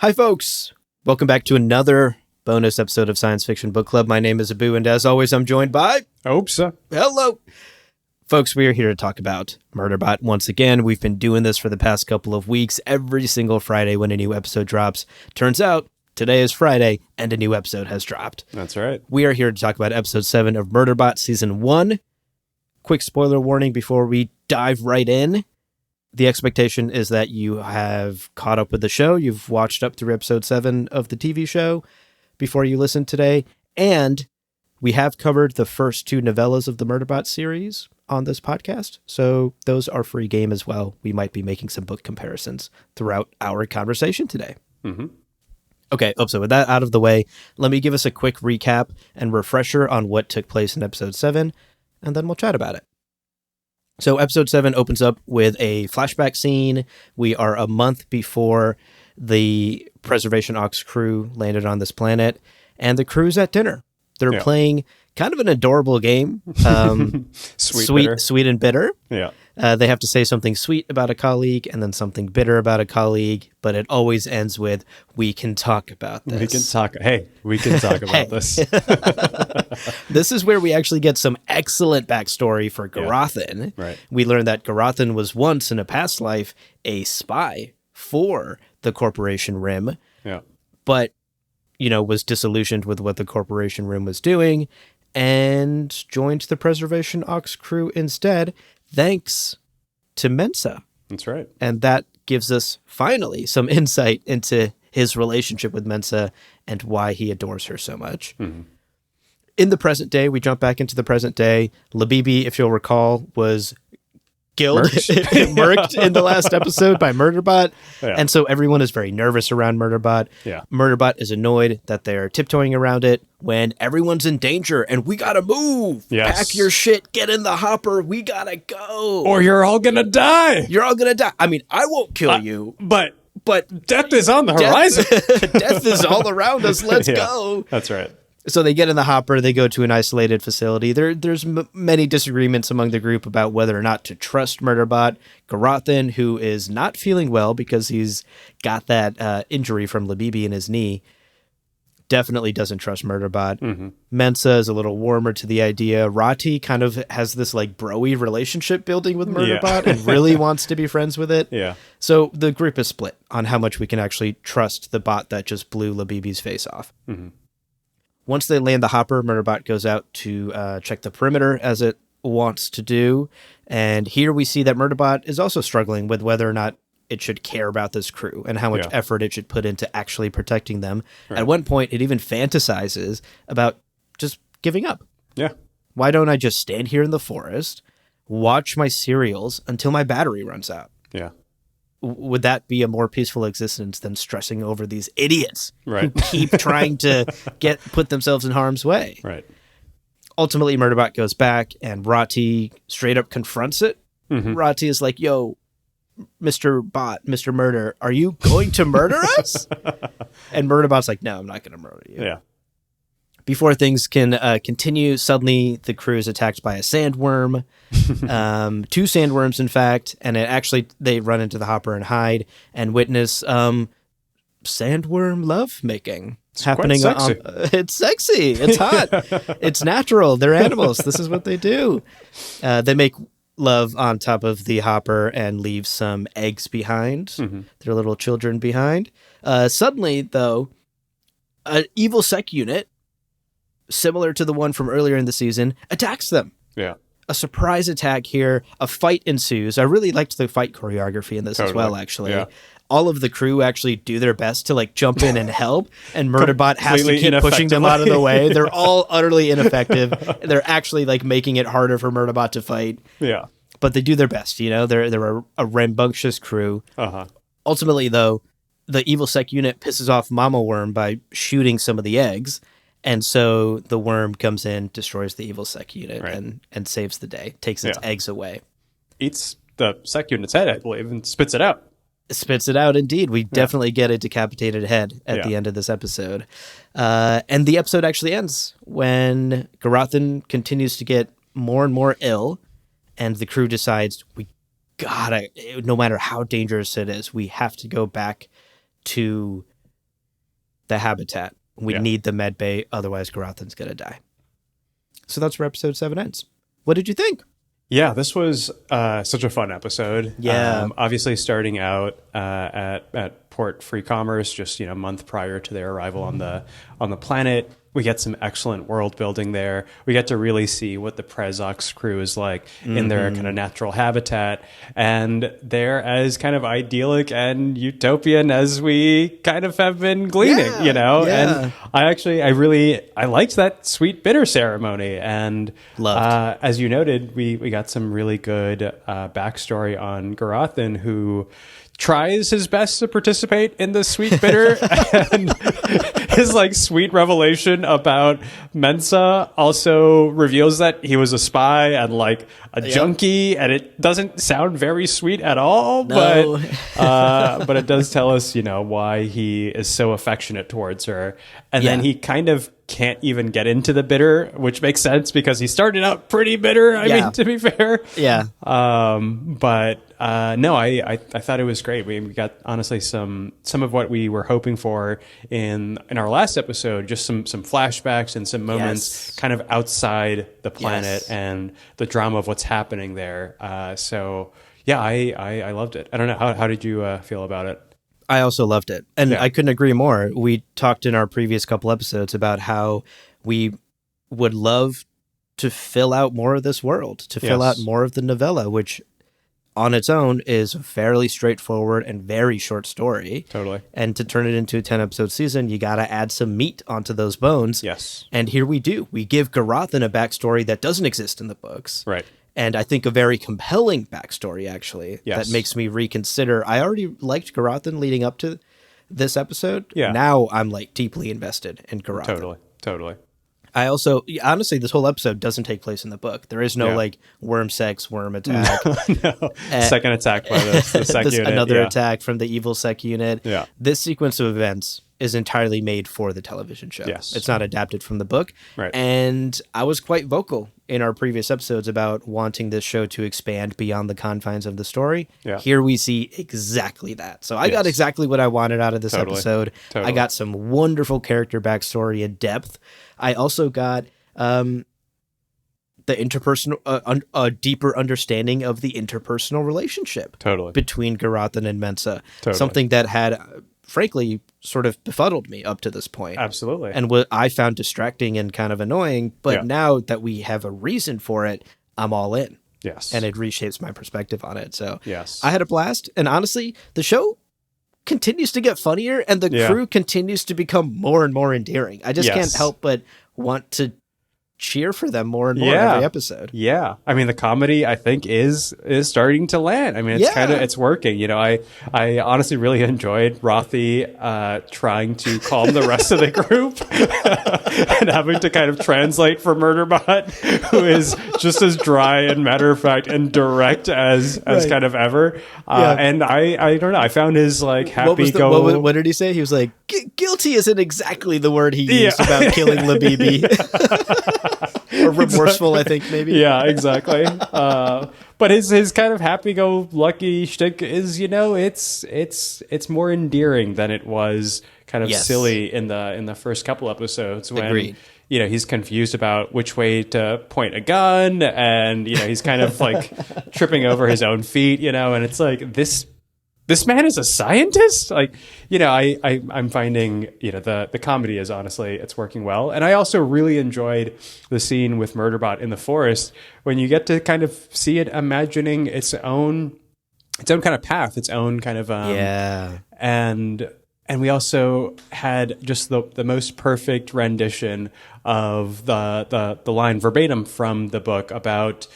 Hi, folks. Welcome back to another bonus episode of Science Fiction Book Club. My name is Abu, and as always, I'm joined by... Oopsa. Hello. Folks, we are here to talk about Murderbot once again. We've been doing this for the past couple of weeks, every single Friday when a new episode drops. Turns out, today is Friday, and a new episode has dropped. That's right. We are here to talk about episode 7 of Murderbot Season 1. Quick spoiler warning before we dive right in. The expectation is that you have caught up with the show. You've watched up through episode 7 of the TV show before you listen today. And we have covered the first 2 novellas of the Murderbot series on this podcast. So those are free game as well. We might be making some book comparisons throughout our conversation today. Mm-hmm. Okay, so with that out of the way, let me give us a quick recap and refresher on what took place in episode 7, and then we'll chat about it. So episode 7 opens up with a flashback scene. We are a month before the Preservation Ox crew landed on this planet, and the crew's at dinner. They're playing kind of an adorable game. Sweet and bitter. Yeah. They have to say something sweet about a colleague and then something bitter about a colleague, but it always ends with, we can talk about this. We can talk about this. This is where we actually get some excellent backstory for Garothin. Yeah. Right. We learn that Garothin was once in a past life a spy for the Corporation Rim. Yeah. But, was disillusioned with what the Corporation Rim was doing and joined the Preservation Ox crew instead, thanks to Mensa. That's right. And that gives us finally some insight into his relationship with Mensa and why he adores her so much. Mm-hmm. In the present day, we jump back into the present day. Leebeebee, if you'll recall, was murked in the last episode by Murderbot. Yeah. And so everyone is very nervous around Murderbot. Yeah. Murderbot is annoyed that they're tiptoeing around it when everyone's in danger and we gotta move. Yes. Pack your shit, get in the hopper, we gotta go. Or you're all gonna die. You're all gonna die. I mean, I won't kill you. But death is on the horizon. horizon. Death is all around us. Let's go. That's right. So they get in the hopper, they go to an isolated facility. There's many disagreements among the group about whether or not to trust Murderbot. Garothin, who is not feeling well because he's got that injury from Leebeebee in his knee, definitely doesn't trust Murderbot. Mm-hmm. Mensa is a little warmer to the idea. Rati kind of has this like bro-y relationship building with Murderbot and really wants to be friends with it. Yeah. So the group is split on how much we can actually trust the bot that just blew Leebeebee's face off. Mm-hmm. Once they land the hopper, Murderbot goes out to check the perimeter as it wants to do. And here we see that Murderbot is also struggling with whether or not it should care about this crew and how much effort it should put into actually protecting them. Right. At one point, it even fantasizes about just giving up. Yeah. Why don't I just stand here in the forest, watch my cereals until my battery runs out? Yeah. Would that be a more peaceful existence than stressing over these idiots who keep trying to put themselves in harm's way? Right. Ultimately, Murderbot goes back and Rati straight up confronts it. Mm-hmm. Rati is like, yo, Mr. Bot, Mr. Murder, are you going to murder us? And Murderbot's like, no, I'm not going to murder you. Yeah. Before things can continue, suddenly the crew is attacked by a sandworm, 2 sandworms, in fact, and they run into the hopper and hide and witness sandworm lovemaking happening. It's sexy. It's hot. It's natural. They're animals. This is what they do. They make love on top of the hopper and leave some eggs behind, their little children behind. Suddenly, though, an evil sec unit, similar to the one from earlier in the season, attacks them. Yeah. A surprise attack here. A fight ensues. I really liked the fight choreography in this as well, actually. Yeah. All of the crew actually do their best to jump in and help, and Murderbot has to keep pushing them out of the way. They're all utterly ineffective. They're actually making it harder for Murderbot to fight. Yeah. But they do their best, They're a rambunctious crew. Uh-huh. Ultimately, though, the evil sec unit pisses off Mama Worm by shooting some of the eggs. And so the worm comes in, destroys the evil sec unit, and saves the day, takes its eggs away. Eats the sec unit's head, I believe, and spits it out. Spits it out, indeed. We definitely get a decapitated head at the end of this episode. And the episode actually ends when Garothin continues to get more and more ill, and the crew decides, we gotta, no matter how dangerous it is, we have to go back to the habitat. We need the med bay, otherwise Garothan's going to die. So that's where episode 7 ends. What did you think? Yeah, this was such a fun episode. Yeah. Obviously starting out at Port Free Commerce, just a month prior to their arrival on the planet. We get some excellent world building there. We get to really see what the Prezox crew is like in their kind of natural habitat. And they're as kind of idyllic and utopian as we kind of have been gleaning, Yeah. And I liked that sweet bitter ceremony. And as you noted, we got some really good backstory on Garothan, who tries his best to participate in the sweet bitter, and his sweet revelation about Mensa also reveals that he was a spy and a junkie, and it doesn't sound very sweet at all. No. But it does tell us why he is so affectionate towards her, and then he kind of can't even get into the bitter, which makes sense because he started out pretty bitter. I mean, to be fair. Yeah. No, I thought it was great. We got honestly some of what we were hoping for in our last episode, just some flashbacks and some moments kind of outside the planet and the drama of what's happening there. So yeah, I loved it. I don't know. How did you feel about it? I also loved it. And I couldn't agree more. We talked in our previous couple episodes about how we would love to fill out more of this world, to fill out more of the novella, which on its own is a fairly straightforward and very short story. Totally. And to turn it into a 10-episode season, you got to add some meat onto those bones. Yes. And here we do. We give Garothan a backstory that doesn't exist in the books. Right. And I think a very compelling backstory, actually, that makes me reconsider. I already liked Garothan leading up to this episode. Yeah. Now I'm deeply invested in Garothan. Totally. I also, honestly, this whole episode doesn't take place in the book. There is no worm sex, worm attack. No. Second attack by the sec unit. Another attack from the evil sec unit. Yeah. This sequence of events is entirely made for the television show. Yes. It's not adapted from the book. Right. And I was quite vocal in our previous episodes about wanting this show to expand beyond the confines of the story. Yeah. Here we see exactly that. So I got exactly what I wanted out of this episode. I got some wonderful character backstory and depth. I also got the interpersonal, a deeper understanding of the interpersonal relationship between Garothan and Mensa. Something that had, frankly, sort of befuddled me up to this point. Absolutely. And what I found distracting and kind of annoying. But now that we have a reason for it, I'm all in. Yes. And it reshapes my perspective on it. So yes. I had a blast. And honestly, the show continues to get funnier and the crew continues to become more and more endearing. I just can't help but want to cheer for them more and more every episode. Yeah. I mean, the comedy, I think, is starting to land. I mean, it's working. I honestly really enjoyed Rothy trying to calm the rest of the group and having to kind of translate for Murderbot, who is just as dry and matter of fact and direct as kind of ever. And I don't know. I found his happy what did he say? He was like, guilty isn't exactly the word he used about killing Leebeebee. Or remorseful, I think, maybe. Yeah, exactly. But his kind of happy-go-lucky shtick is, it's more endearing than it was kind of silly in the first couple episodes when Agreed. He's confused about which way to point a gun, and he's kind of tripping over his own feet, and it's like this man is a scientist? I'm finding, the comedy is honestly, it's working well. And I also really enjoyed the scene with Murderbot in the forest when you get to kind of see it imagining its own kind of path, its own kind of, and we also had just the most perfect rendition of the line verbatim from the book about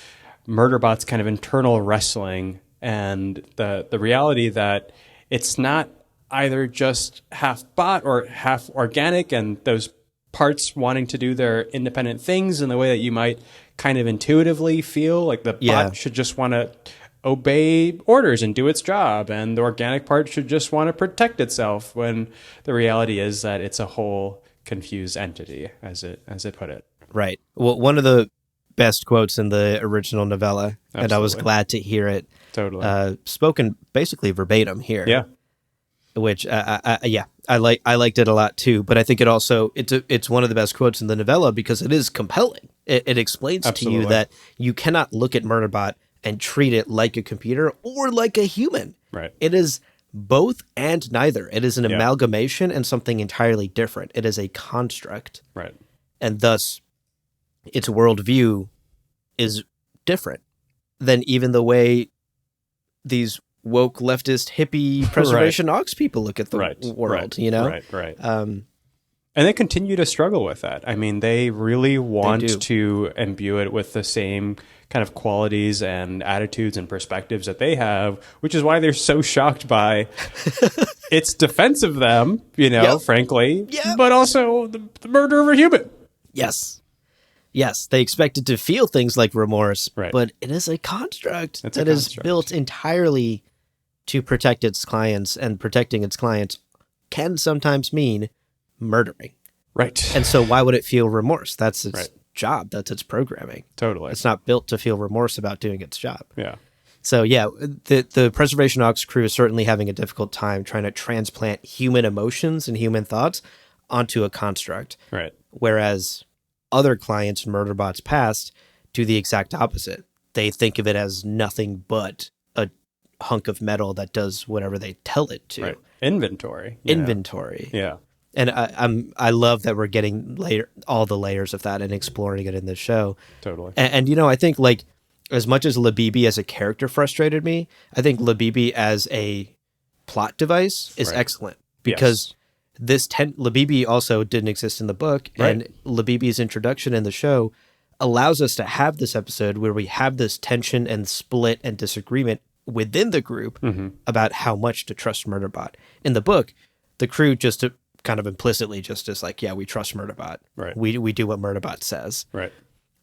Murderbot's kind of internal wrestling and the reality that it's not either just half bot or half organic, and those parts wanting to do their independent things in the way that you might kind of intuitively feel like the bot should just want to obey orders and do its job, and the organic part should just want to protect itself, when the reality is that it's a whole confused entity, as it put it. Right. Well, one of the best quotes in the original novella, and I was glad to hear it spoken basically verbatim here. Yeah. Which, I I liked it a lot too, but I think it's one of the best quotes in the novella because it is compelling. It explains Absolutely. to you that you cannot look at Murderbot and treat it like a computer or like a human. Right. It is both and neither. It is an amalgamation and something entirely different. It is a construct. Right. And thus its worldview is different than even the way these woke leftist hippie preservation ox people look at the world, you know? Right. And they continue to struggle with that. I mean, they really want to imbue it with the same kind of qualities and attitudes and perspectives that they have, which is why they're so shocked by its defense of them, you know, frankly, but also the murder of a human. Yes. Yes, they expect it to feel things like remorse, Right. but it is a construct that is built entirely to protect its clients, and protecting its clients can sometimes mean murdering. Right. And so why would it feel remorse? That's its job. That's its programming. Totally. It's not built to feel remorse about doing its job. Yeah. So yeah, the Preservation Ox crew is certainly having a difficult time trying to transplant human emotions and human thoughts onto a construct. Right. Whereas other clients in Murderbot's past do the exact opposite. They think of it as nothing but a hunk of metal that does whatever they tell it to. Right. Inventory. Yeah. And I love that we're getting all the layers of that and exploring it in this show. Totally. And you know, I think like as much as Leebeebee as a character frustrated me, I think Leebeebee as a plot device is excellent because Leebeebee also didn't exist in the book, and Leebeebee's introduction in the show allows us to have this episode where we have this tension and split and disagreement within the group about how much to trust Murderbot. In the book, the crew just kind of implicitly just is like, yeah, we trust Murderbot. Right. We do what Murderbot says. Right.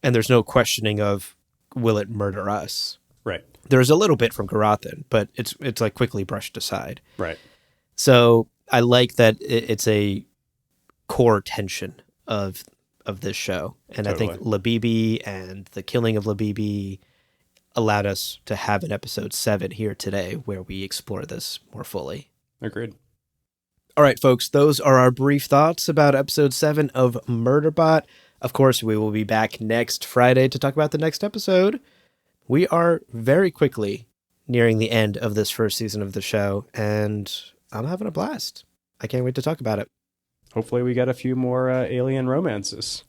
And there's no questioning of, will it murder us? Right. There's a little bit from Garathan, but it's like quickly brushed aside. Right. So I like that it's a core tension of this show. And I think Leebeebee and the killing of Leebeebee allowed us to have an episode 7 here today where we explore this more fully. Agreed. All right, folks, those are our brief thoughts about episode 7 of Murderbot. Of course, we will be back next Friday to talk about the next episode. We are very quickly nearing the end of this first season of the show, and I'm having a blast. I can't wait to talk about it. Hopefully we get a few more alien romances.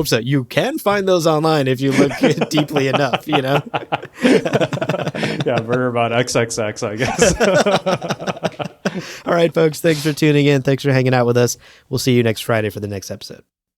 So you can find those online if you look deeply enough, you know? Yeah, Murderbot XXX, I guess. All right, folks, thanks for tuning in. Thanks for hanging out with us. We'll see you next Friday for the next episode.